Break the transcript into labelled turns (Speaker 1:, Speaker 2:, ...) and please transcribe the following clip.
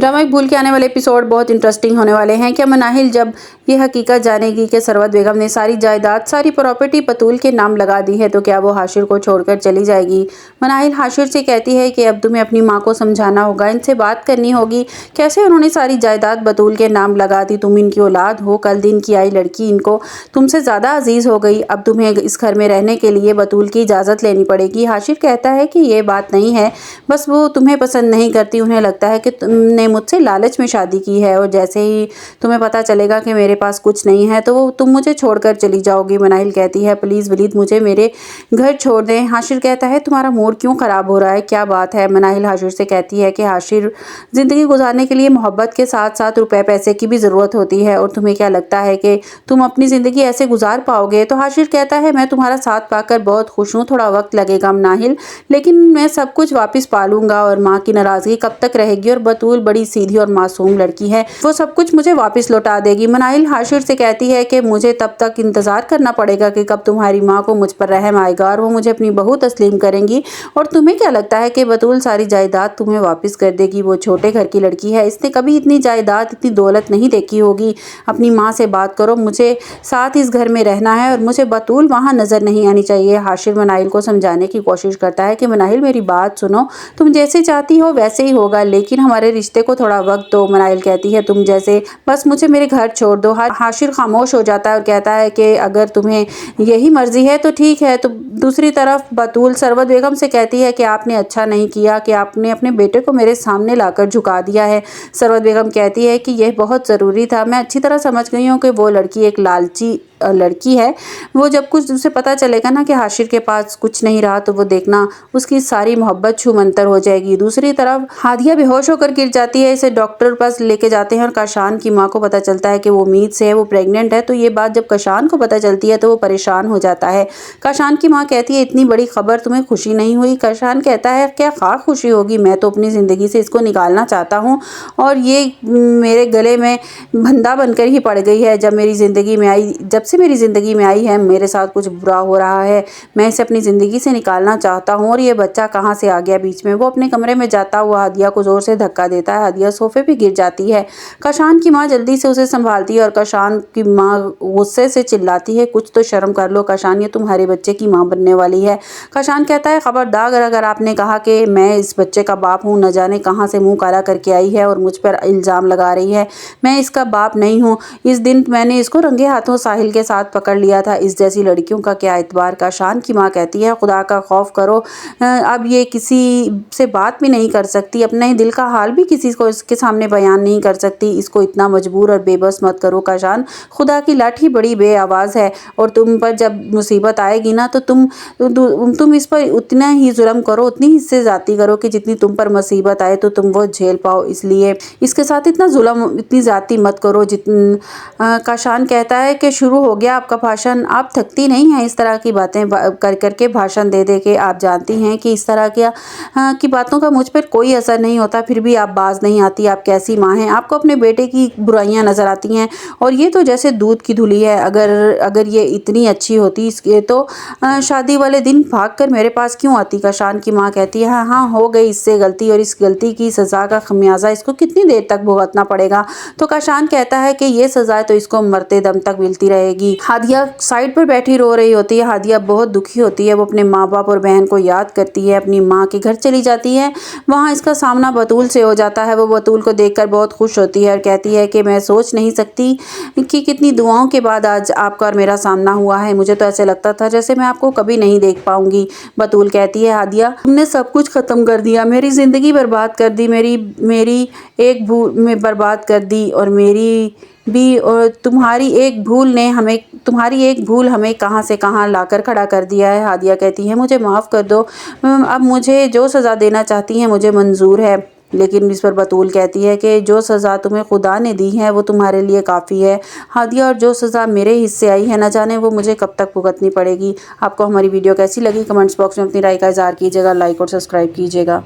Speaker 1: Drama एक भूल के आने वाले एपिसोड बहुत इंटरेस्टिंग होने वाले हैं। क्या मनाहिल जब ये हकीकत जानेगी कि सरवत बेगम ने सारी जायदाद, सारी प्रॉपर्टी बतूल के नाम लगा दी है, तो क्या वो हाशिर को छोड़कर चली जाएगी? मनाहिल हाशिर से कहती है कि अब तुम्हें अपनी माँ को समझाना होगा, इनसे बात करनी होगी। कैसे उन्होंने सारी जायदाद बतूल के नाम लगा दी? तुम इनकी औलाद हो, कल दिन की आई लड़की इनको तुमसे ज़्यादा अजीज़ हो गई। अब तुम्हें इस घर में रहने के लिए बतूल की इजाज़त लेनी पड़ेगी। हाशिर कहता है कि ये बात नहीं है, बस वो तुम्हें पसंद नहीं करती। उन्हें लगता है कि तुमने मुझसे लालच में शादी की है और जैसे ही तुम्हें पता चलेगा कि मेरे पास कुछ नहीं है तो तुम मुझे छोड़कर चली जाओगी। मनाहिल कहती है, प्लीज़ वलीद मुझे मेरे घर छोड़ दें। हाशिर कहता है, तुम्हारा मूड क्यों ख़राब हो रहा है, क्या बात है? मनाहिल हाशिर से कहती है कि हाशिर, ज़िंदगी गुजारने के लिए मोहब्बत के साथ साथ रुपए पैसे की भी ज़रूरत होती है, और तुम्हें क्या लगता है कि तुम अपनी ज़िंदगी ऐसे गुजार पाओगे? तो हाशिर कहता है, मैं तुम्हारा साथ पाकर बहुत खुश हूँ, थोड़ा वक्त लगेगा मनाहिल, लेकिन मैं सब कुछ वापस पा लूँगा। और माँ की नाराज़गी कब तक रहेगी? और बतूल बड़ी सीधी और मासूम लड़की है, वो सब कुछ मुझे वापस लौटा देगी। मनाहिल हाशिर से कहती है कि मुझे तब तक इंतज़ार करना पड़ेगा कि कब तुम्हारी माँ को मुझ पर रहम आएगा और वो मुझे अपनी बहू तस्लीम करेंगी। और तुम्हें क्या लगता है कि बतूल सारी जायदाद तुम्हें वापस कर देगी? वो छोटे घर की लड़की है, इसने कभी इतनी जायदाद, इतनी दौलत नहीं देखी होगी। अपनी माँ से बात करो, मुझे साथ इस घर में रहना है और मुझे बतूल वहाँ नज़र नहीं आनी चाहिए। हाशिर मनाहिल को समझाने की कोशिश करता है कि मनाहिल मेरी बात सुनो, तुम जैसे चाहती हो वैसे ही होगा, लेकिन हमारे रिश्ते को थोड़ा वक्त दो। मनाहिल कहती है, तुम जैसे, बस मुझे मेरे घर छोड़ दो। हाशिर खामोश हो जाता है और कहता है कि अगर तुम्हें यही मर्जी है तो ठीक है। तो दूसरी तरफ बतूल सरवत बेगम से कहती है कि आपने अच्छा नहीं किया कि आपने अपने बेटे को मेरे सामने लाकर झुका दिया है। सरवत बेगम कहती है कि यह बहुत ज़रूरी था, मैं अच्छी तरह समझ गई हूँ कि वो लड़की एक लालची लड़की है। वो जब कुछ उसे पता चलेगा ना कि हाशिर के पास कुछ नहीं रहा, तो वो देखना उसकी सारी मोहब्बत छूमंतर हो जाएगी। दूसरी तरफ हादिया बेहोश होकर गिर जाती है, इसे डॉक्टर पास लेके जाते हैं और काशान की माँ को पता चलता है कि वो उम्मीद से है, वो प्रेग्नेंट है। तो ये बात जब काशान को पता चलती है तो वो परेशान हो जाता है। काशान की माँ कहती है, इतनी बड़ी खबर तुम्हें खुशी नहीं हुई? काशान कहता है, क्या खास खुशी होगी, मैं तो अपनी ज़िंदगी से इसको निकालना चाहता हूँ और ये मेरे गले में बंधा बनकर ही पड़ गई है। जब मेरी ज़िंदगी में आई, जब से मेरी ज़िंदगी में आई है, मेरे साथ कुछ बुरा हो रहा है, मैं इसे अपनी ज़िंदगी से निकालना चाहता हूँ। और ये बच्चा कहाँ से आ गया बीच में? वो अपने कमरे में जाता हुआ हादिया को ज़ोर से धक्का देता है, हादिया सोफे पे गिर जाती है। काशान की माँ जल्दी से उसे संभालती है और काशान की माँ गुस्से से चिल्लाती है, कुछ तो शर्म कर लो काशान, ये तुम्हारे बच्चे की माँ बनने वाली है। काशान कहता है, खबरदार अगर आपने कहा कि मैं इस बच्चे का बाप हूँ, न जाने कहाँ से मुँह काला करके आई है और मुझ पर इल्ज़ाम लगा रही है। मैं इसका बाप नहीं हूँ। इस दिन मैंने इसको रंगे हाथों साहिल के साथ पकड़ लिया था, इस जैसी लड़कियों का क्या एतबार? काशान की माँ कहती है, खुदा का खौफ करो, अब ये किसी से बात भी नहीं कर सकती, अपने दिल का हाल भी किसी को इसके सामने बयान नहीं कर सकती। इसको इतना मजबूर और बेबस मत करो काशान, खुदा की लाठी बड़ी बे आवाज़ है और तुम पर जब मुसीबत आएगी ना तो तुम इस पर उतना ही जुल्म करो, उतनी ही इससे ज़्यादती करो कि जितनी तुम पर मुसीबत आए तो तुम वो झेल पाओ, इसलिए इसके साथ इतना जुल्म, इतनी ज़्यादती मत करो। काशान कहता है कि शुरू हो गया आपका भाषण, आप थकती नहीं हैं इस तरह की बातें कर करके, भाषण दे दे के? आप जानती हैं कि इस तरह की बातों का मुझ पर कोई असर नहीं होता, फिर भी आप बाज नहीं आती। आप कैसी माँ हैं? आपको अपने बेटे की बुराइयां नज़र आती हैं और ये तो जैसे दूध की धुली है। अगर ये इतनी अच्छी होती इसके तो शादी वाले दिन भागकर मेरे पास क्यों आती? काशान की माँ कहती है, हाँ हाँ, हो गई इससे गलती और इस गलती की सज़ा का खमियाजा इसको कितनी देर तक भुगतना पड़ेगा? तो काशान कहता है कि ये सज़ा तो इसको मरते दम तक मिलती रहेगी। हादिया साइड पर बैठी रो रही होती है, हादिया बहुत दुखी होती है, वो अपने माँ बाप और बहन को याद करती है, अपनी माँ के घर चली जाती है। वहाँ इसका सामना बतूल से हो जाता है। वो बतूल को देखकर बहुत खुश होती है और कहती है कि मैं सोच नहीं सकती कि कितनी दुआओं के बाद आज आपका और मेरा सामना हुआ है, मुझे तो ऐसे लगता था जैसे मैं आपको कभी नहीं देख पाऊंगी। बतूल कहती है, हादिया तुमने सब कुछ ख़त्म कर दिया, मेरी ज़िंदगी बर्बाद कर दी, मेरी एक भूल में बर्बाद कर दी और मेरी भी, और तुम्हारी एक भूल हमें कहाँ से कहाँ लाकर खड़ा कर दिया है। हादिया कहती है, मुझे माफ़ कर दो, अब मुझे जो सज़ा देना चाहती हैं मुझे मंजूर है। लेकिन इस पर बतूल कहती है कि जो सज़ा तुम्हें खुदा ने दी है वो तुम्हारे लिए काफ़ी है हादिया, और जो सज़ा मेरे हिस्से आई है न जाने वो मुझे कब तक भुगतनी पड़ेगी। आपको हमारी वीडियो कैसी लगी? कमेंट्स बॉक्स में अपनी राय का इज़हार कीजिएगा, लाइक और सब्सक्राइब कीजिएगा।